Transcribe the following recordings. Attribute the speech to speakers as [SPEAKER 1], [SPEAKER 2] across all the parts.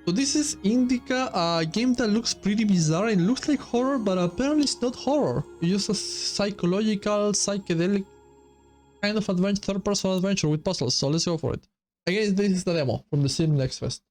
[SPEAKER 1] So this is Indica, a game that looks pretty bizarre and looks like horror, but apparently it's not horror. It's just a psychological, psychedelic kind of adventure, third-person adventure with puzzles. So let's go for it. I guess this is the demo from the Sim Next Fest.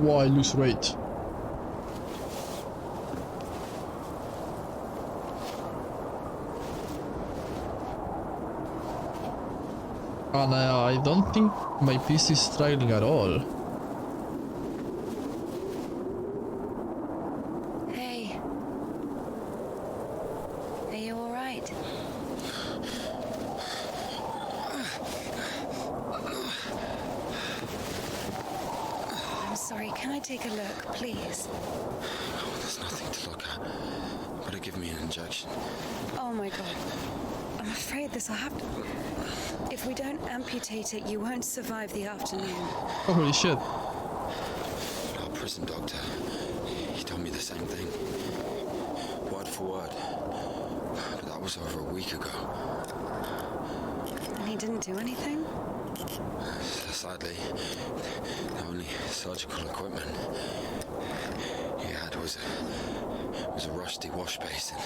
[SPEAKER 1] Wow, it looks great. And I don't think my PC is struggling at all.
[SPEAKER 2] Hey. Are you alright? I'm sorry, can I take a look, please?
[SPEAKER 3] Oh, there's nothing to look at. Better give me an injection.
[SPEAKER 2] Oh my god. I'm afraid this will have to... If we don't amputate it, you won't survive the afternoon.
[SPEAKER 1] Holy shit.
[SPEAKER 3] Our prison doctor, he told me the same thing. Word for word. But that was over a week ago.
[SPEAKER 2] And he didn't do anything?
[SPEAKER 3] Sadly, the only surgical equipment he had was a rusty wash basin.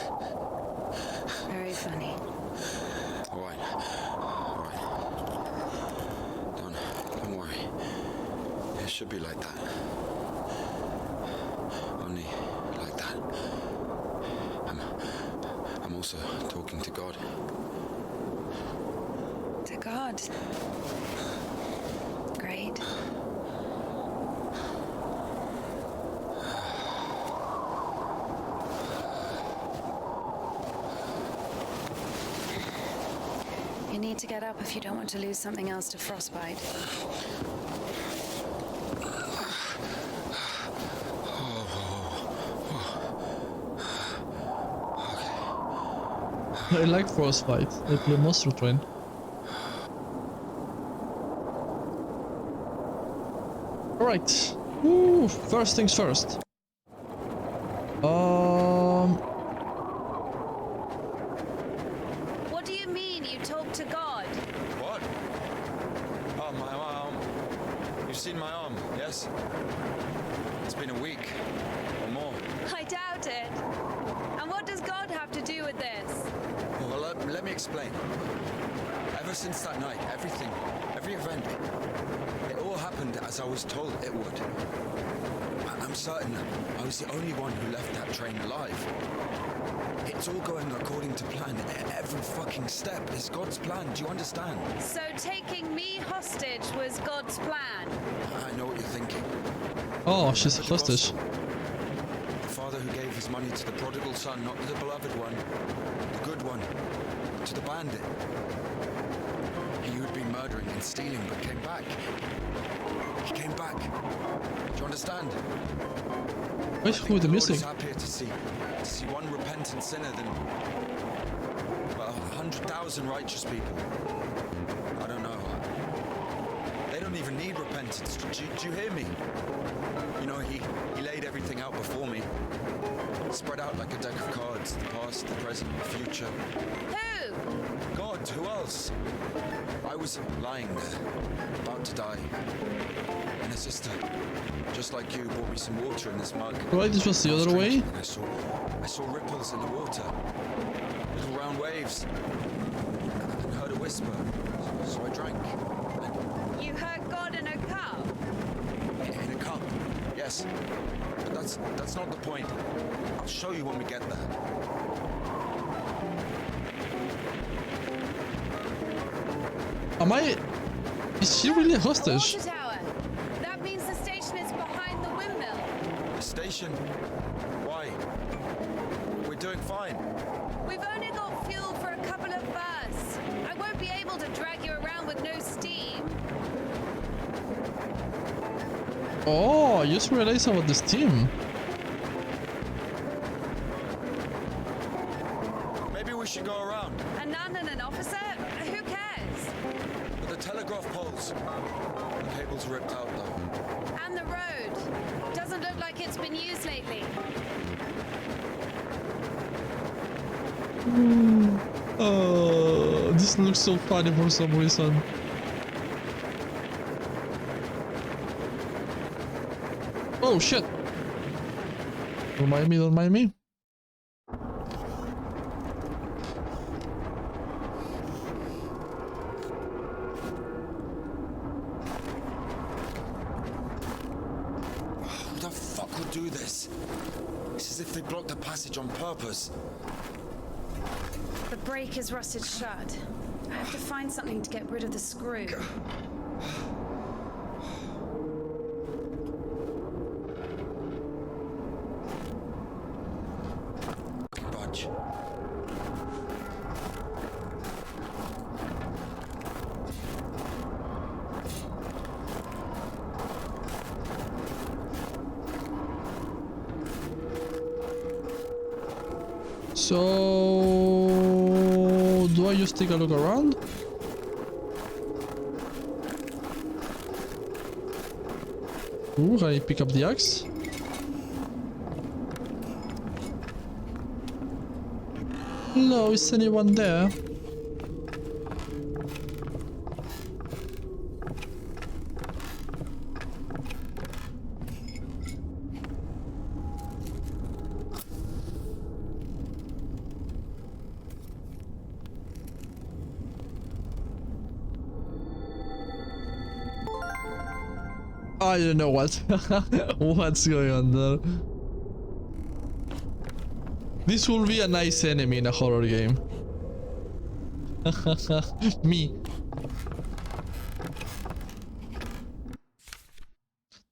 [SPEAKER 2] Very funny.
[SPEAKER 3] All right. Don't worry. It should be like that. Only like that. I'm also talking to God.
[SPEAKER 2] To God. Great. You need to get up if you don't want to lose something else to frostbite.
[SPEAKER 1] I like Frostbite. I play Monster Train. Alright. First things first.
[SPEAKER 2] What do you mean you talk to God?
[SPEAKER 3] What? Oh, my arm. You've seen my arm, yes? It's been a week or more.
[SPEAKER 2] I doubt it. And what does God have to do with this?
[SPEAKER 3] Well, let me explain. Ever since that night, every event, it all happened as I was told it would. I'm certain I was the only one who left that train alive. It's all going according to plan. Every fucking step is God's plan. Do you understand?
[SPEAKER 2] So taking me hostage was God's plan?
[SPEAKER 3] I know what you're thinking.
[SPEAKER 1] Oh, she's a
[SPEAKER 3] But the
[SPEAKER 1] hostage.
[SPEAKER 3] gospel, the father who gave his money to the prodigal son, not the beloved one, the good one, to the bandit. He who'd been murdering and stealing but came back. He came back. Do you understand?
[SPEAKER 1] Wait, who the
[SPEAKER 3] Lord
[SPEAKER 1] music?
[SPEAKER 3] is happier to see one repentant sinner than, well, 100,000 righteous people. I don't know. They don't even need repentance. Do you hear me? You know, he laid everything out before me. Spread out like a deck of cards. The past, the present, the future.
[SPEAKER 2] Who?
[SPEAKER 3] God, who else? I was lying there, about to die. And a sister, just like you, brought me some water in this mug.
[SPEAKER 1] Right, this was the
[SPEAKER 3] I was
[SPEAKER 1] other way?
[SPEAKER 3] drinking and I saw ripples in the water. Little round waves. And heard a whisper. So I drank.
[SPEAKER 2] You heard God in a cup?
[SPEAKER 3] In a cup, yes. But that's not the point. I'll show you when we get there.
[SPEAKER 1] Am I... Is she really a
[SPEAKER 2] A
[SPEAKER 1] hostage?
[SPEAKER 2] water tower. That means the station is behind the windmill.
[SPEAKER 3] The station? Why? We're doing fine.
[SPEAKER 2] We've only got fuel for a couple of bursts. I won't be able to drag you around with no steam.
[SPEAKER 1] Oh, I just realized about this team.
[SPEAKER 3] Maybe we should go around.
[SPEAKER 2] A nun and an officer? Who cares?
[SPEAKER 3] cables. The cable's ripped out though.
[SPEAKER 2] And the road. Doesn't look like it's been used lately.
[SPEAKER 1] Oh, this looks so funny for some reason. Oh shit! Don't mind me, don't mind me.
[SPEAKER 3] Who the fuck would do this? It's as if they blocked the passage on purpose.
[SPEAKER 2] The brake is rusted shut. I have to find something to get rid of the screw.
[SPEAKER 3] Budge.
[SPEAKER 1] So, do I just take a look around? Ooh, can I pick up the axe? No, is anyone there? I don't know what what's going on there. This will be a nice enemy in a horror game. Me.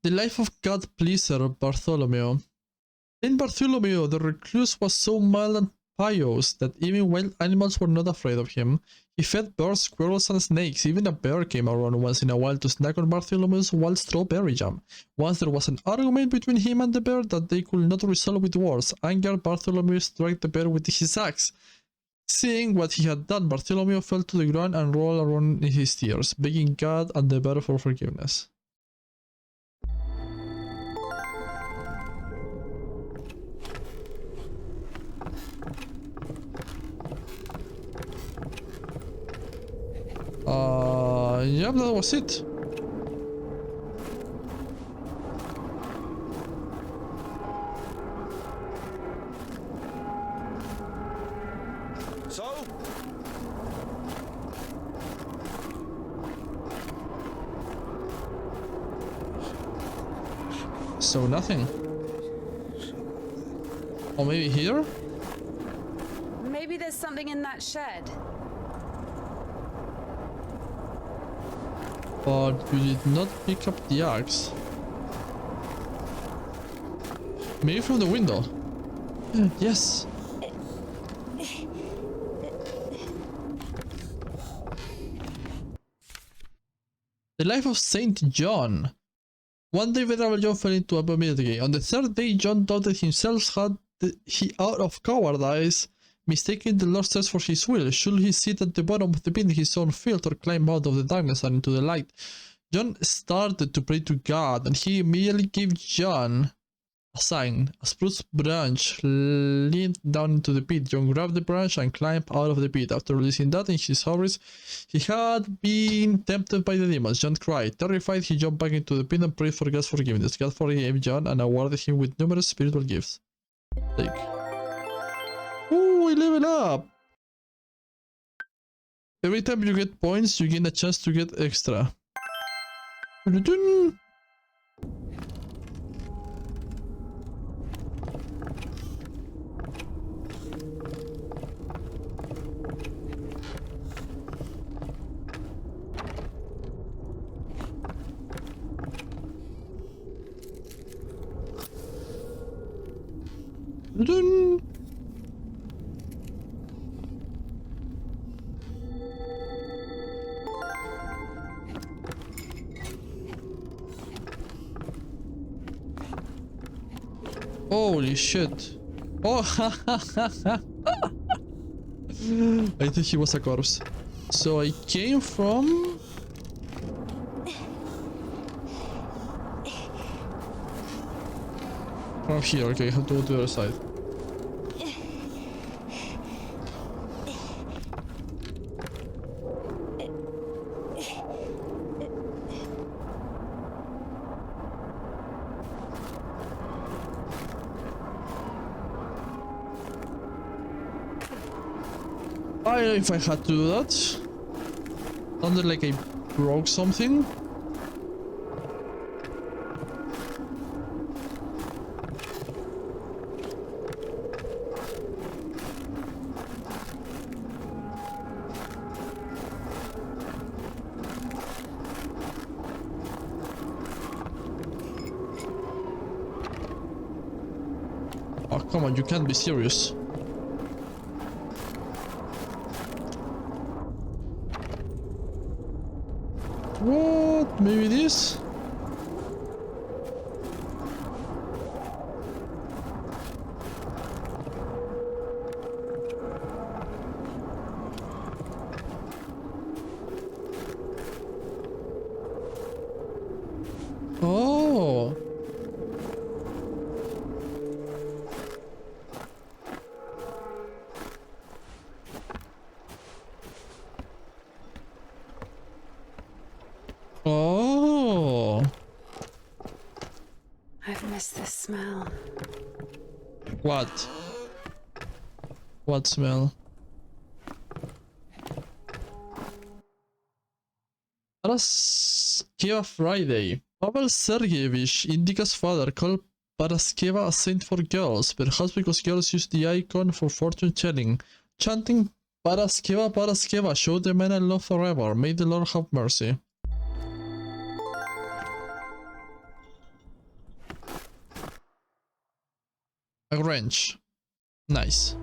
[SPEAKER 1] The life of God pleaser Bartholomew. In Bartholomew, the recluse was so mild and pious that even wild animals were not afraid of him. He fed birds, squirrels, and snakes. Even a bear came around once in a while to snack on Bartholomew's wild strawberry jam. Once there was an argument between him and the bear that they could not resolve with words. Angered, Bartholomew struck the bear with his axe. Seeing what he had done, Bartholomew fell to the ground and rolled around in his tears, begging God and the bear for forgiveness. Yeah, that was it.
[SPEAKER 3] So?
[SPEAKER 1] So nothing. Or maybe here?
[SPEAKER 2] Maybe there's something in that shed.
[SPEAKER 1] But you did not pick up the axe. Maybe from the window. Yes. The life of Saint John. One day Venerable John fell into a vomit. On the third day, John doubted himself had he out of cowardice mistaken the Lord's test for his will. Should he sit at the bottom of the pit in his own field or climb out of the darkness and into the light? John started to pray to God, and he immediately gave John a sign. A spruce branch leaned down into the pit. John grabbed the branch and climbed out of the pit. After releasing that in his hurries, he had been tempted by the demons. John cried. Terrified, he jumped back into the pit and prayed for God's forgiveness. God forgave John and awarded him with numerous spiritual gifts. Take. Ooh, we level up! Every time you get points, you gain a chance to get extra. Dun-dun-dun. Dun-dun. Holy shit. Oh, I think he was a corpse. So I came from From here, okay, I have to go to the other side. I don't know if I had to do that. Sounded like I broke something. Oh, come on, you can't be serious. What? Maybe this? Oh. Oh.
[SPEAKER 2] I've missed this smell.
[SPEAKER 1] What? What smell? Paraskeva Friday. Pavel Sergeyevich, Indika's father, called Paraskeva a saint for girls, perhaps because girls use the icon for fortune telling, chanting Paraskeva, Paraskeva, show the man I love forever, may the Lord have mercy. A wrench. Nice.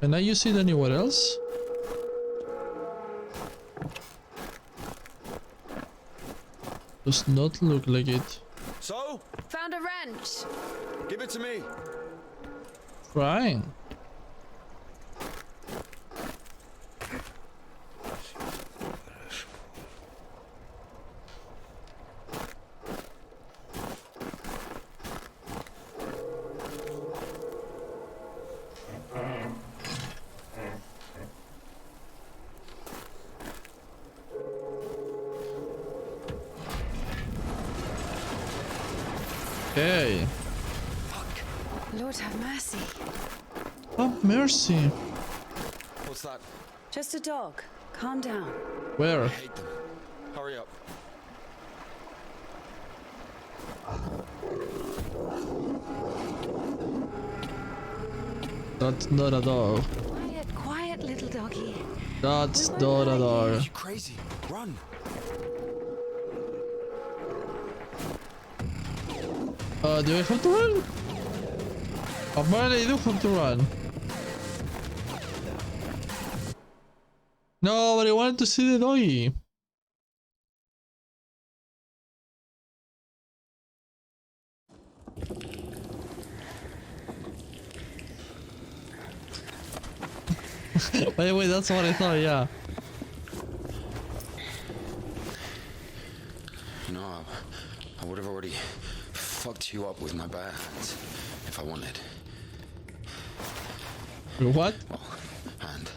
[SPEAKER 1] Can I use it anywhere else? Does not look like it.
[SPEAKER 3] So?
[SPEAKER 2] Found a wrench.
[SPEAKER 3] Give it to me.
[SPEAKER 1] Trying. Okay.
[SPEAKER 2] Lord have mercy.
[SPEAKER 1] Have mercy.
[SPEAKER 3] What's that?
[SPEAKER 2] Just a dog. Calm down.
[SPEAKER 1] Where?
[SPEAKER 3] I hate them. Hurry up.
[SPEAKER 1] That's not a dog.
[SPEAKER 2] Quiet, quiet little doggy.
[SPEAKER 1] That's not a dog.
[SPEAKER 3] You crazy? Run.
[SPEAKER 1] Do I have to run? Apparently I do have to run. No, but I wanted to see the doggy. By the way, that's what I thought, yeah.
[SPEAKER 3] You know, I would have already fucked you up with my bare hands if I wanted.
[SPEAKER 1] What?
[SPEAKER 3] Well, and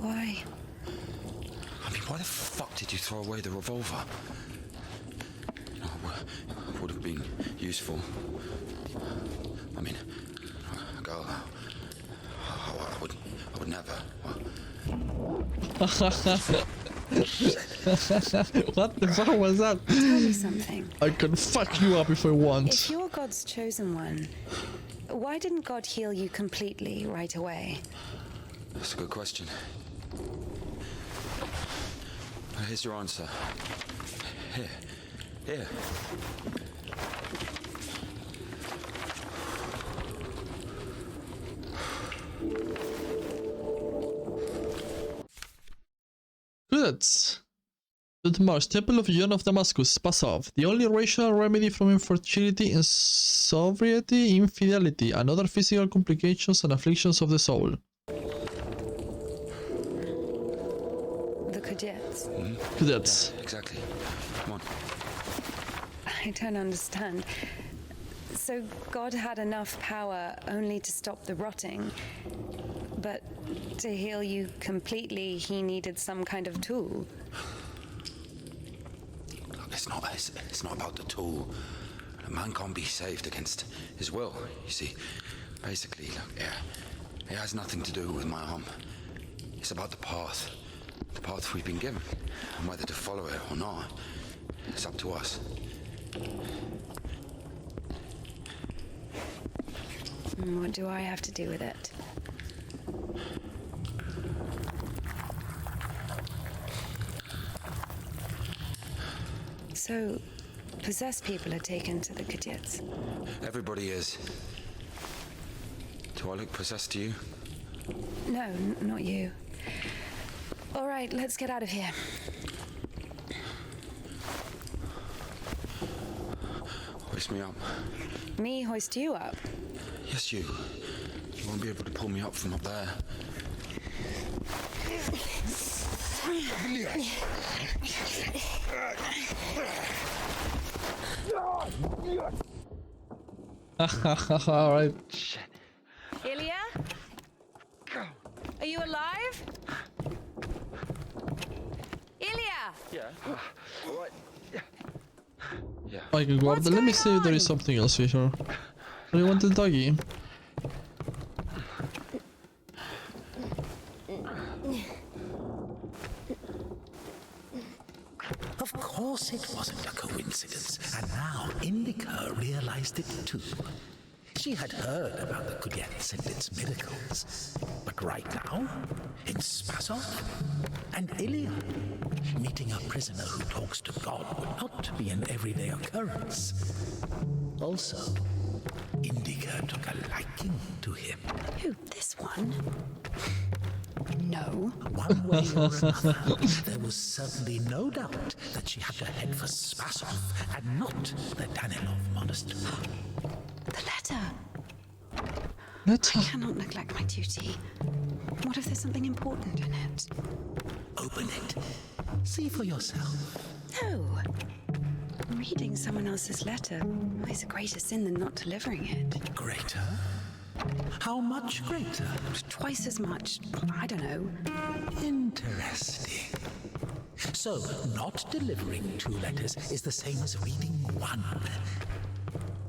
[SPEAKER 2] Why?
[SPEAKER 3] I mean, why the fuck did you throw away the revolver? You know, it would have been useful. I mean, a girl. I would never.
[SPEAKER 1] What the fuck was that?
[SPEAKER 2] Tell me something.
[SPEAKER 1] I can fuck you up if I
[SPEAKER 2] If
[SPEAKER 1] want.
[SPEAKER 2] you're God's chosen one, why didn't God heal you completely right away?
[SPEAKER 3] That's a good question. Here's your answer. Here.
[SPEAKER 1] Good. March, Temple of John of Damascus, pass off. The only racial remedy from infertility and sobriety, infidelity, and other physical complications and afflictions of the soul.
[SPEAKER 2] The cadets.
[SPEAKER 1] Cadets.
[SPEAKER 3] Yeah, exactly. Come on.
[SPEAKER 2] I don't understand. So God had enough power only to stop the rotting, but to heal you completely, he needed some kind of tool.
[SPEAKER 3] Look, it's not about the tool. A man can't be saved against his will. You see, basically, look, it has nothing to do with my arm. It's about the path we've been given, and whether to follow it or not, it's up to us.
[SPEAKER 2] What do I have to do with it? So, possessed people are taken to the cadets.
[SPEAKER 3] Everybody is. Do I look possessed to you?
[SPEAKER 2] No, not you. All right, let's get out of here.
[SPEAKER 3] Hoist me up.
[SPEAKER 2] Me hoist you up?
[SPEAKER 3] Yes, you. You won't be able to pull me up from up there.
[SPEAKER 1] Alright.
[SPEAKER 2] Ilya? Are you alive? Ilya!
[SPEAKER 3] Yeah. All right. Yeah.
[SPEAKER 1] I can go up
[SPEAKER 2] What's
[SPEAKER 1] there. Let me
[SPEAKER 2] going
[SPEAKER 1] see if there is
[SPEAKER 2] on?
[SPEAKER 1] something else here. Do you want the doggy?
[SPEAKER 4] Of course it wasn't a coincidence, and now INDIKA realized it too. She had heard about the Kudets and its miracles, but right now, in Spasov and Ilya, meeting a prisoner who talks to God would not be an everyday occurrence. Also, INDIKA took a liking to him.
[SPEAKER 2] Who, this one? No.
[SPEAKER 4] One way or another, there was certainly no doubt that she had to head for Spasov and not the Danilov monastery.
[SPEAKER 2] The letter.
[SPEAKER 1] Let's.
[SPEAKER 2] I cannot neglect my duty. What if there's something important in it?
[SPEAKER 4] Open it. See for yourself.
[SPEAKER 2] No. Reading someone else's letter is a greater sin than not delivering it.
[SPEAKER 4] Greater? How much greater?
[SPEAKER 2] Twice as much. I don't know.
[SPEAKER 4] Interesting. So, not delivering 2 letters is the same as reading 1.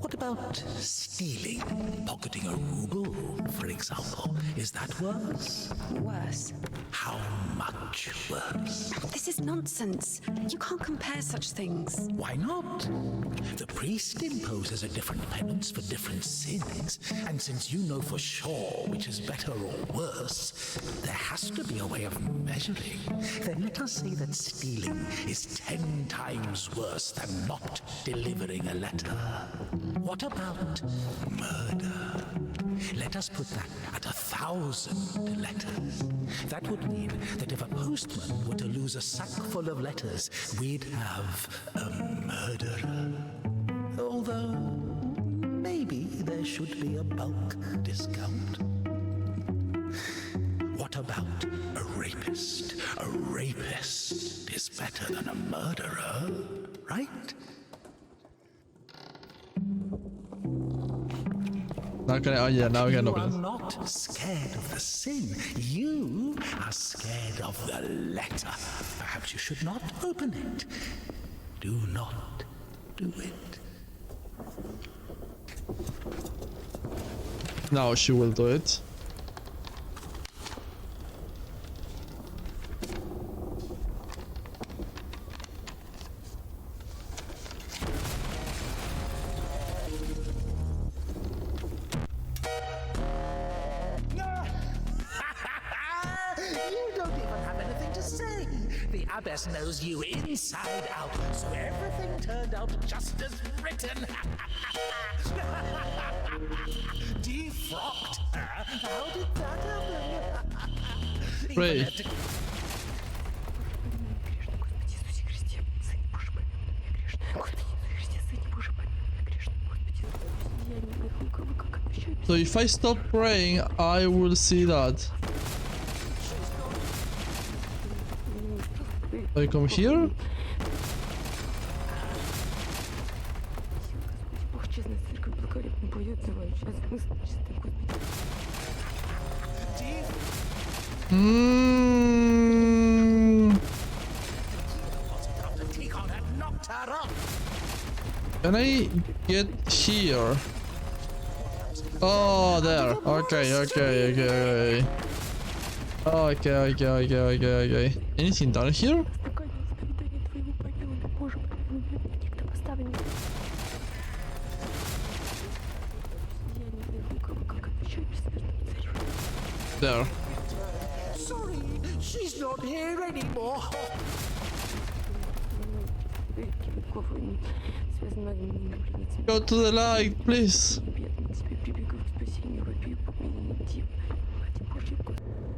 [SPEAKER 4] What about stealing, pocketing a ruble, for example? Is that worse?
[SPEAKER 2] Worse.
[SPEAKER 4] How much worse?
[SPEAKER 2] This is nonsense. You can't compare such things.
[SPEAKER 4] Why not? The priest imposes a different penance for different sins, and since you know for sure which is better or worse, there has to be a way of measuring. Then let us say that stealing is 10 times worse than not delivering a letter. What about murder? Let us put that at 1,000 letters. That would mean that if a postman were to lose a sack full of letters, we'd have a murderer. Although, maybe there should be a bulk discount. What about a rapist? A rapist is better than a murderer, right?
[SPEAKER 1] Now can I, oh yeah, now I can
[SPEAKER 4] You
[SPEAKER 1] open
[SPEAKER 4] are
[SPEAKER 1] it.
[SPEAKER 4] not scared of the sin. You are scared of the letter. Perhaps you should not open it. Do not do it.
[SPEAKER 1] Now she will do it.
[SPEAKER 4] You don't even have anything to say. The abbess knows you inside out, so everything turned out just as written. Defrocked her? How did that happen? Even
[SPEAKER 1] Ray.
[SPEAKER 4] had to-
[SPEAKER 1] So if I stop praying, I will see that. I come here. Can I get here? Oh, there. Okay. Okay. Anything down here? There.
[SPEAKER 4] Sorry, she's not here anymore.
[SPEAKER 1] Go to the light, please.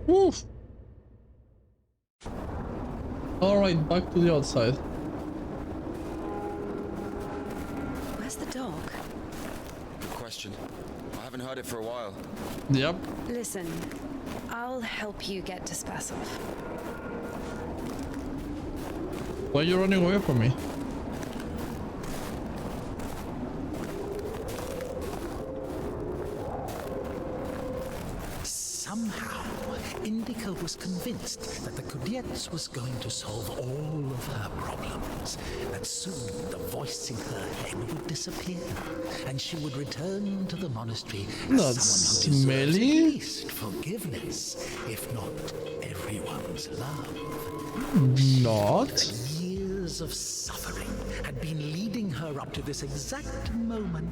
[SPEAKER 1] Woof. Alright, back to the outside.
[SPEAKER 2] Where's the dog?
[SPEAKER 3] Good question. I haven't heard it for a while.
[SPEAKER 1] Yep.
[SPEAKER 2] Listen, I'll help you get to Spasov.
[SPEAKER 1] Why are you running away from me?
[SPEAKER 4] Somehow, Indika was convinced that the Kudets was going to solve all of her problems, that soon the voice in her head would disappear, and she would return to the monastery as
[SPEAKER 1] That's
[SPEAKER 4] someone who deserves
[SPEAKER 1] smelly.
[SPEAKER 4] at least forgiveness, if not everyone's love.
[SPEAKER 1] Not.
[SPEAKER 4] Years of suffering had been leading her up to this exact moment.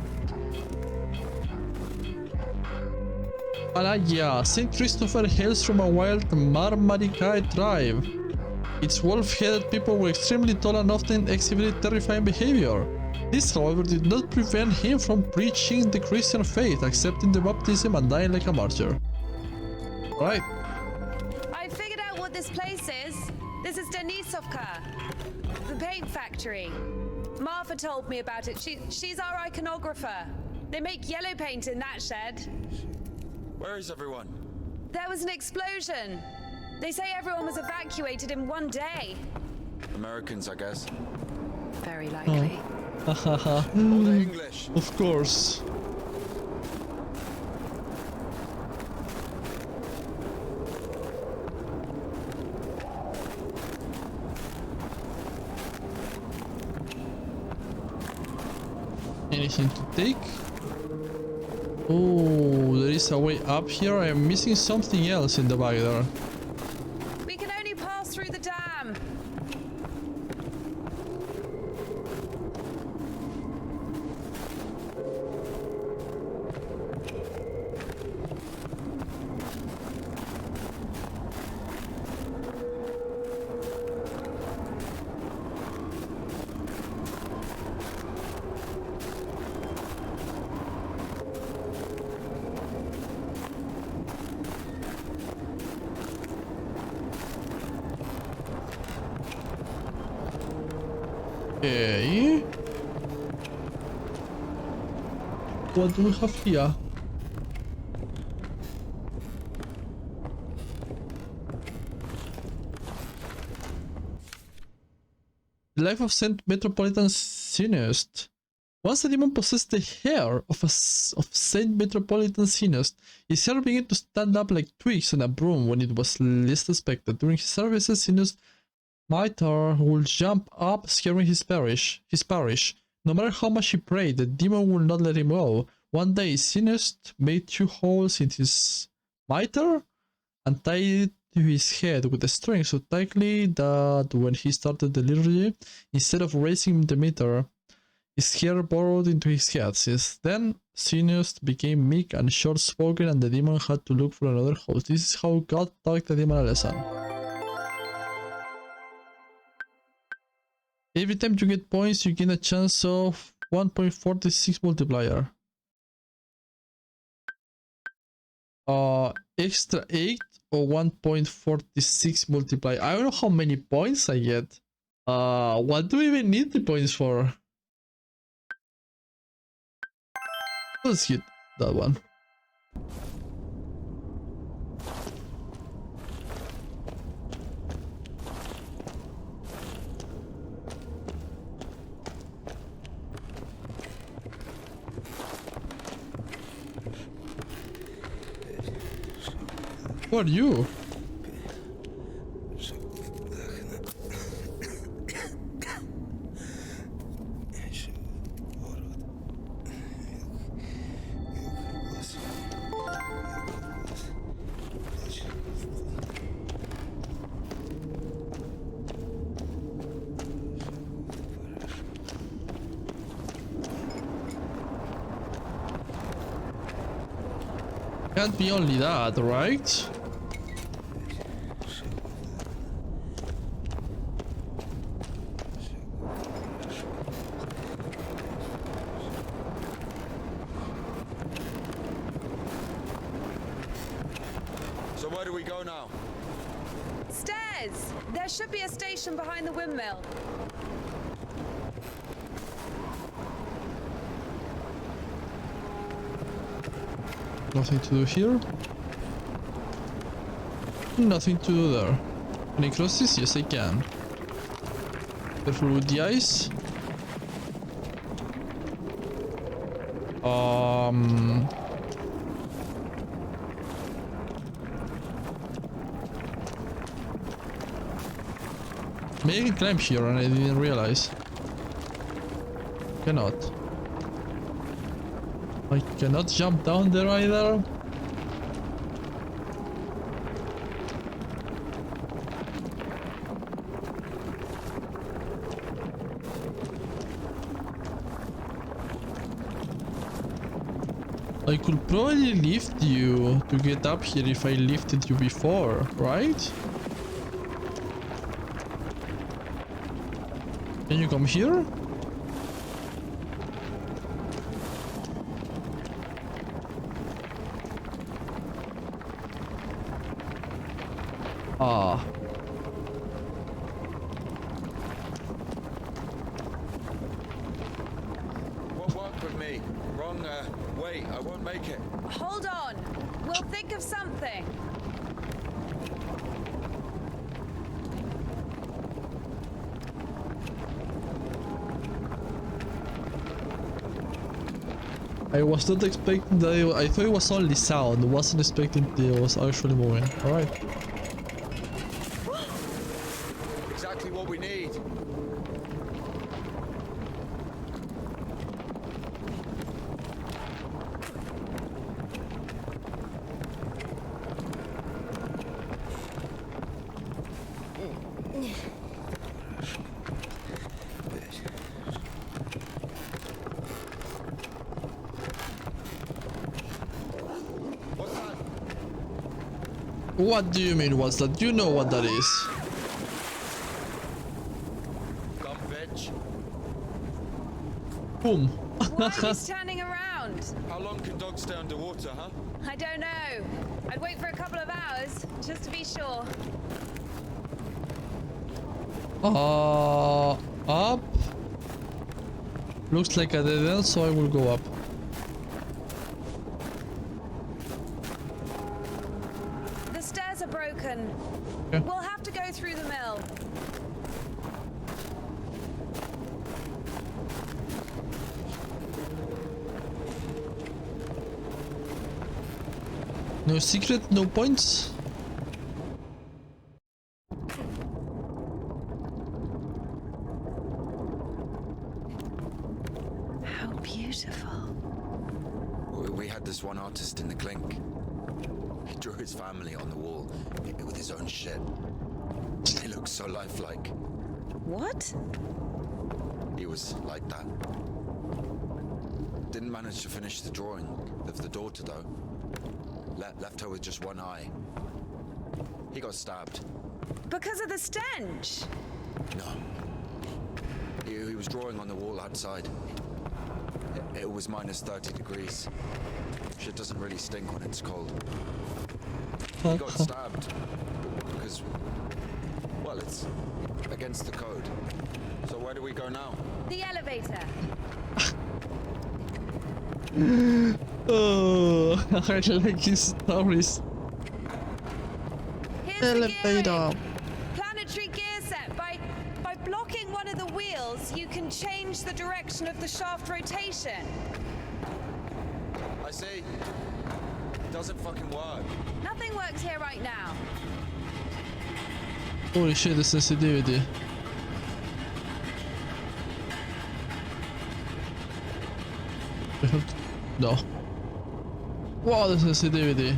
[SPEAKER 1] Alaya, Saint Christopher hails from a wild Marmarikai tribe. Its wolf-headed people were extremely tall and often exhibited terrifying behavior. This, however, did not prevent him from preaching the Christian faith, accepting the baptism and dying like a martyr. Right.
[SPEAKER 2] I figured out what this place is. This is Denisovka, the paint factory. Martha told me about it. She's our iconographer. They make yellow paint in that shed.
[SPEAKER 3] Where is everyone?
[SPEAKER 2] There was an explosion. They say everyone was evacuated in one day.
[SPEAKER 3] Americans, I guess.
[SPEAKER 2] Very likely.
[SPEAKER 1] Hahaha.
[SPEAKER 3] Oh, they're English.
[SPEAKER 1] Of course. Anything to take? Oh, there is a way up here. I am missing something else in the back there.
[SPEAKER 2] We can only pass through the dam.
[SPEAKER 1] Okay. What do we have here? The life of Saint Metropolitan Synest. Once a demon possessed the hair of Saint Metropolitan Synest, his hair began to stand up like twigs on a broom when it was least expected. During his services, Synest Mitre would jump up, scaring his parish. No matter how much he prayed, the demon would not let him go. One day, Synest made 2 holes in his mitre and tied it to his head with a string so tightly that when he started the liturgy, instead of raising the meter, his hair burrowed into his head. Since then, Synest became meek and short-spoken, and the demon had to look for another host. This is how God taught the demon a lesson. Every time you get points, you gain a chance of 1.46 multiplier. Extra 8 or 1.46 multiplier. I don't know how many points I get. What do we even need the points for? Let's get that one. Who are you? Can't be only that, right?
[SPEAKER 3] So where do we go now?
[SPEAKER 2] Stairs! There should be a station behind the windmill.
[SPEAKER 1] Nothing to do here. Nothing to do there. Can I cross this? Yes, I can. Careful with the ice. Maybe I can climb here and I didn't realize. Cannot. I cannot jump down there either. I could probably lift you to get up here if I lifted you before, right? Can you come here? Ah.
[SPEAKER 3] Won't work with me. Wrong way. I won't make it.
[SPEAKER 2] Hold on. We'll think of something.
[SPEAKER 1] I was not expecting that. I thought it was only sound. I wasn't expecting that it was actually moving. Alright.
[SPEAKER 3] Exactly what we need. What's that?
[SPEAKER 1] What do you mean? What's that? You know what that is.
[SPEAKER 3] Dumb bitch.
[SPEAKER 1] Boom.
[SPEAKER 2] Why are you standing around?
[SPEAKER 3] How long can dogs stay underwater, huh?
[SPEAKER 2] I don't know. I'd wait for a couple of hours, just to be sure.
[SPEAKER 1] Up. Looks like a dead end, so I will go up.
[SPEAKER 2] The stairs are broken.
[SPEAKER 1] Okay.
[SPEAKER 2] We'll have to go through the mill.
[SPEAKER 1] No secret, no points.
[SPEAKER 2] How beautiful.
[SPEAKER 3] We had this one artist in the clink. He drew his family on the wall with his own shit. He looked so lifelike.
[SPEAKER 2] What?
[SPEAKER 3] He was like that. Didn't manage to finish the drawing of the daughter, though. Left her with just one eye. He got stabbed.
[SPEAKER 2] Because of the stench.
[SPEAKER 3] No. He was drawing on the wall outside. It was minus 30 degrees. Shit doesn't really stink when it's cold. He got stabbed because, well, it's against the code. So where do we go now?
[SPEAKER 2] The elevator.
[SPEAKER 1] Oh, I like his stories.
[SPEAKER 2] Here's the
[SPEAKER 1] Elevator.
[SPEAKER 2] gearing. Planetary gear set. By blocking one of the wheels, you can change the direction of the shaft rotation.
[SPEAKER 3] I see. Doesn't fucking work.
[SPEAKER 2] Nothing works here right now.
[SPEAKER 1] Holy shit, the sensitivity. No. Wow, the sensitivity.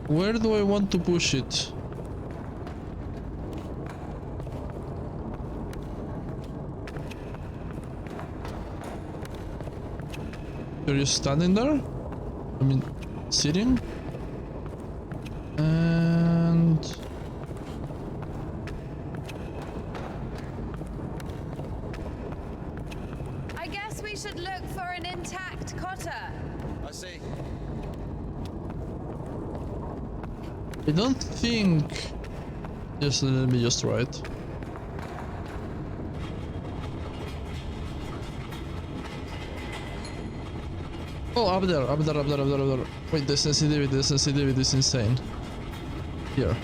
[SPEAKER 1] Where do I want to push it? Are you standing there? I mean, sitting? And...
[SPEAKER 2] I guess we should look for an intact cotter.
[SPEAKER 3] I see.
[SPEAKER 1] I don't think... Just let me just try it. Oh, up there, up there, up there, up there, up there. Wait, the sensitivity is insane. Here.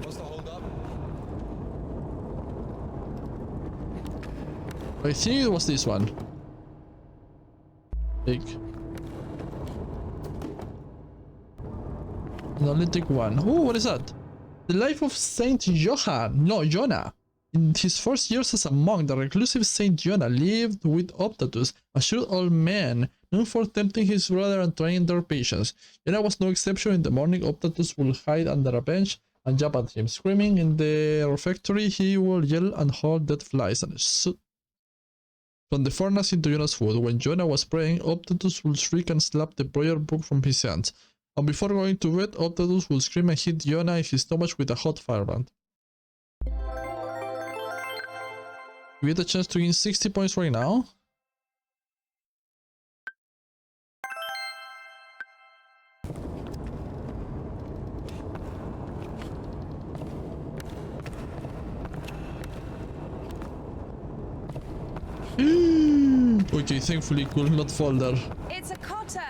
[SPEAKER 3] What's the hold up?
[SPEAKER 1] I think it was this one. Big. Analytic one. Oh, what is that? The life of Saint Jonah. In his first years as a monk, the reclusive Saint Jonah lived with Optatus, a shrewd old man known for tempting his brother and trying their patience. Jonah was no exception. In the morning, Optatus would hide under a bench and jump at him. Screaming in the refectory, he would yell and hold dead flies and shoot from the furnace into Jonah's food. When Jonah was praying, Optatus would shriek and slap the prayer book from his hands. And before going to bed, Optatus would scream and hit Jonah in his stomach with a hot firebrand. We get a chance to gain 60 points right now. Okay, thankfully it will not fall there.
[SPEAKER 2] It's a cotter,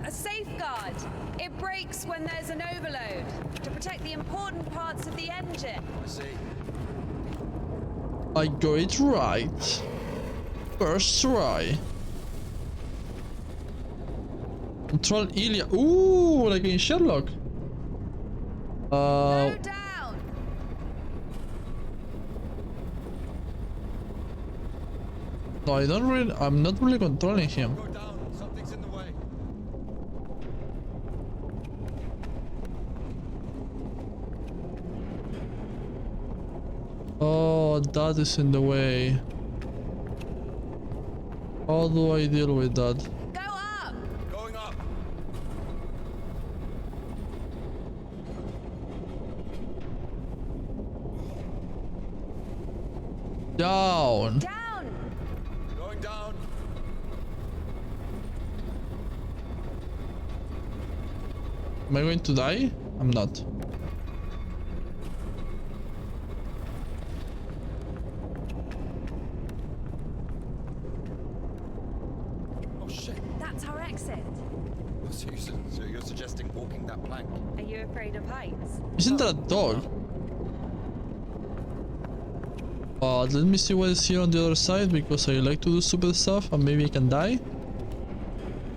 [SPEAKER 2] a safeguard. It breaks when there's an overload to protect the important parts of the engine.
[SPEAKER 3] I see.
[SPEAKER 1] I got it right. First try. Control Ilya. Ooh, like in Sherlock.
[SPEAKER 2] Go down.
[SPEAKER 1] No, I'm not really controlling him.
[SPEAKER 3] Go down. Something's in the way.
[SPEAKER 1] Oh, that is in the way. How do I deal with that?
[SPEAKER 2] Go up.
[SPEAKER 3] Going up.
[SPEAKER 1] Down.
[SPEAKER 2] Down.
[SPEAKER 3] Going down.
[SPEAKER 1] Am I going to die? I'm not.
[SPEAKER 3] Oh shit.
[SPEAKER 2] That's our exit.
[SPEAKER 3] So you're suggesting walking that plank?
[SPEAKER 2] Are you afraid of heights?
[SPEAKER 1] Isn't that a dog? Let me see what is here on the other side, because I like to do stupid stuff and maybe I can die.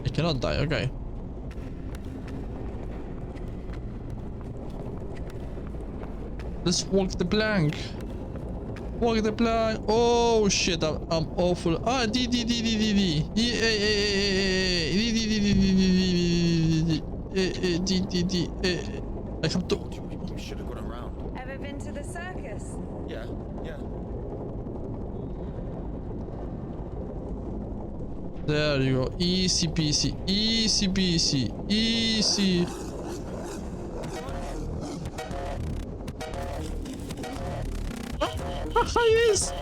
[SPEAKER 1] I cannot die, okay. Let's walk the plank. Walk the plank. Oh shit, I'm awful. Ah, D. I have to.
[SPEAKER 3] You should have gone around.
[SPEAKER 2] Ever been to the circus?
[SPEAKER 3] Yeah.
[SPEAKER 1] There you go. Easy peasy. Easy peasy. Easy. Yes.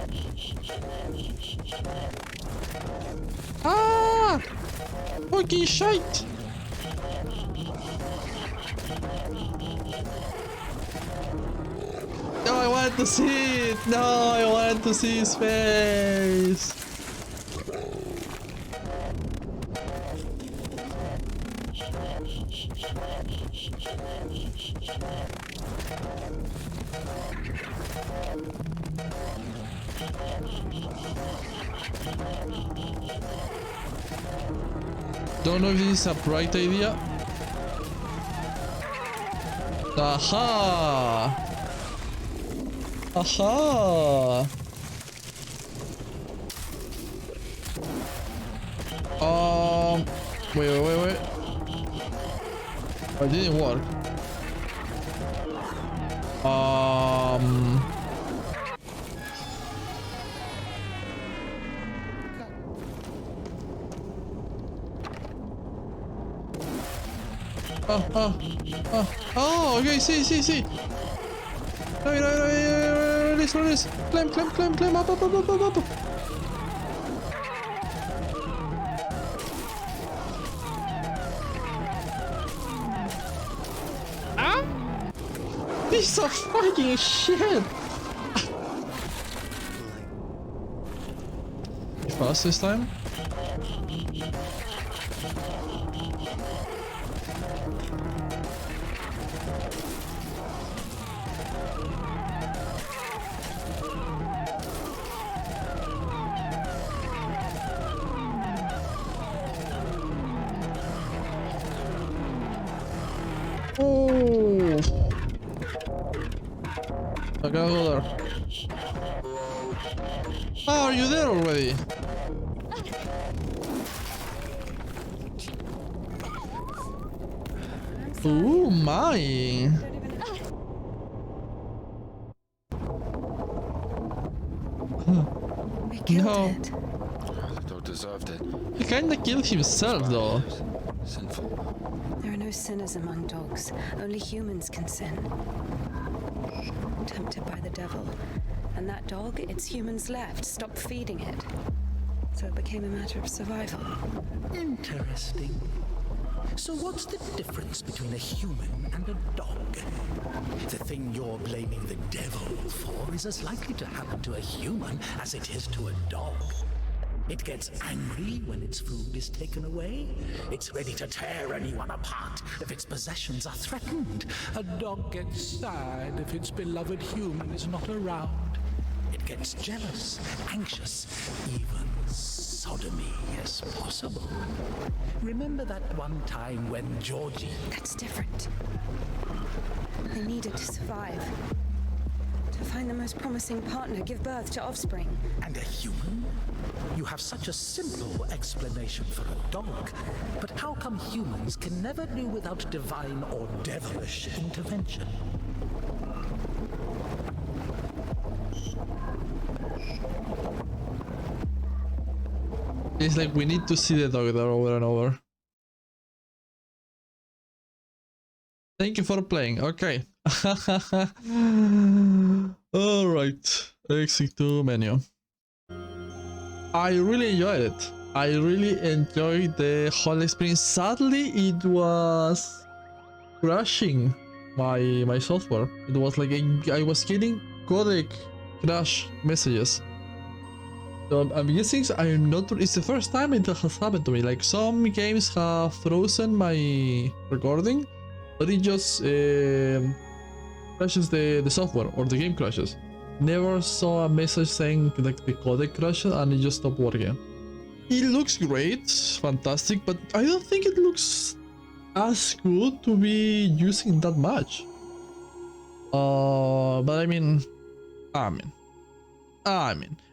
[SPEAKER 1] Ah! Fucking shite! No, I want to see it! No, I want to see his face! Don't know if this is a bright idea. Aha! Aha! Wait. It didn't work. Oh, okay, see. No, release. Climb, up. Piece of fucking shit! Fast this time? Oh! I gotta go there. Oh, are you there already? Ooh, my!
[SPEAKER 2] We killed
[SPEAKER 1] No.
[SPEAKER 2] it.
[SPEAKER 3] The dog deserved it.
[SPEAKER 1] He kinda killed himself though.
[SPEAKER 3] Sinful.
[SPEAKER 2] There are no sinners among dogs. Only humans can sin. Tempted by the devil. And that dog, its humans left, stopped feeding it. So it became a matter of survival.
[SPEAKER 4] Interesting. So what's the difference between a human and a dog? The thing you're blaming the devil for is as likely to happen to a human as it is to a dog. It gets angry when its food is taken away. It's ready to tear anyone apart if its possessions are threatened. A dog gets sad if its beloved human is not around. It gets jealous, anxious, even sodomy is possible. Remember that one time when Georgie...
[SPEAKER 2] That's different. They needed to survive. To find the most promising partner, give birth to offspring.
[SPEAKER 4] And a human? You have such a simple explanation for a dog. But how come humans can never do without divine or devilish intervention?
[SPEAKER 1] It's like we need to see the dog there over and over. Thank you for playing. Okay. Alright. Exit to menu. I really enjoyed it. I really enjoyed the whole experience. Sadly, it was crashing my software. It was like I was getting codec crash messages. So I'm guessing I'm not. It's the first time it has happened to me. Like some games have frozen my recording, but it just crashes the software or the game crashes. Never saw a message saying like the codec crashed and it just stopped working. It looks great, fantastic, but I don't think it looks as good to be using that much. But I mean.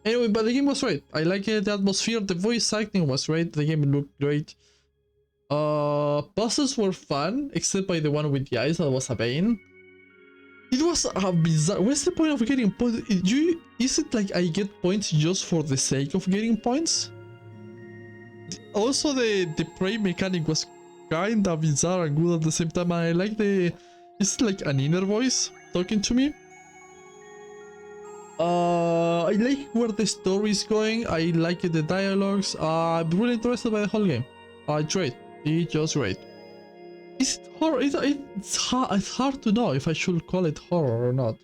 [SPEAKER 1] Anyway, but the game was great. I like it, the atmosphere, the voice acting was great, the game looked great. Puzzles were fun, except by the one with the eyes, that was a pain. It was a bizarre. What's the point of getting points? Is it like I get points just for the sake of getting points? Also, the prey mechanic was kinda bizarre and good at the same time. I like it's like an inner voice talking to me. I like where the story is going. I like the dialogues. I'm really interested by the whole game. It's great. It's just great. Is it horror? It's hard to know if I should call it horror or not.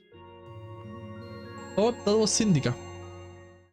[SPEAKER 1] Oh, that was INDIKA.